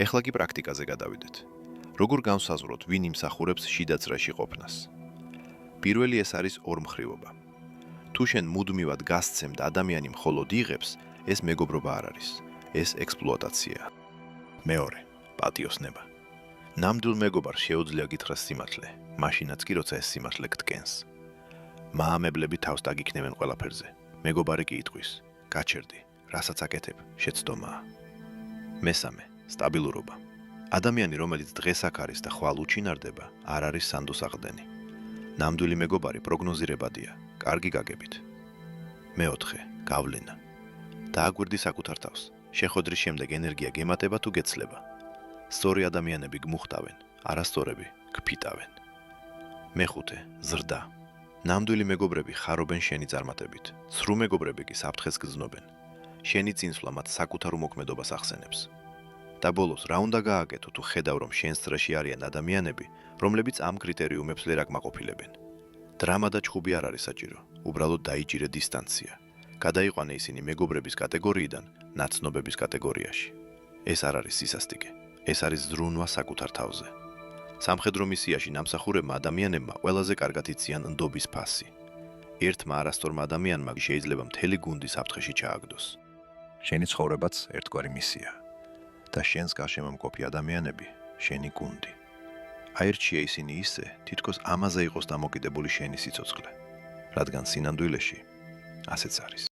ეხლა კი პრაქტიკაზე გადავიდეთ. როგორ განსაზღვროთ, ვინ იმსახურებს შიდა წრეში ყოფნას? პირველი ეს არის ორმხრივობა. თუ შენ მუდმივად გასცემ და ადამიანი მხოლოდ იღებს, ეს მეგობრობა არ არის. ეს ექსპლუატაციაა. მეორე, პატიოსნება. ნამდვილ მეგობარს შეუძლია გითხრას სიმართლე, მაშინაც კი როცა ეს სიმართლე გტკენს. მაამებლები თავს დაგიქნევენ ყველაფერზე. მეგობარი კი იტყვის: გაჩერდი, რასაც აკეთებ, შეცდომაა. მესამე, სტაბილურობა. ადამიანი, რომელიც დღეს აქ არის და ხვალ უჩინარდება, არ არის სანდოს აყდენი. ნამდვილი მეგობარი პროგნოზირებადია, კარგი გაგებით. მეოთხე, გავლენა. დააგვირდი საკუთარ თავს. შეხვედრის შემდეგ ენერგია გემატება თუ გეცლება. სწორი ადამიანები გმუხტავენ, არასწორები გფიტავენ. მეხუთე, ზრდა. ნამდვილი მეგობრები ხარობენ შენი წარმატებით. სრულ მეგობრები კი საფრთხეს გრძნობენ. შენი წინსვლა მათ საკუთარ უმოქმედობას ახსენებს. და ბოლოს, რა უნდა გააკეთო თუ ხედავ, რომ შენს წრეში არიან ადამიანები, რომლებიც ამ კრიტერიუმებს ვერ აკმაყოფილებენ. დრამა და ჩხუბი არ არის საჭირო, უბრალოდ დაიჭირე დისტანცია. გადაიყვანე ისინი მეგობრების კატეგორიიდან ნაცნობების კატეგორიაში. ეს არ არის სისასტიკე, ეს არის ზრუნვა საკუთარ თავზე. სამხედრო მისიაში ნამსახურებმა ადამიანებმა ყველაზე კარგად იციან ნდობის ფასი. ერთმა არასწორმა ადამიანმა შეიძლება მთელი გუნდი საფრთხეში ჩააგდოს. შენი ცხოვრებაც ერთგვარი მისია და შენს გარშემო მყოფი ადამიანები შენი გუნდი. აირჩია ისინი ისე, თითქოს ამაზე იყოს დამოკიდებული შენი სიცოცხლე, რადგან სინამდვილეში ასეც არის.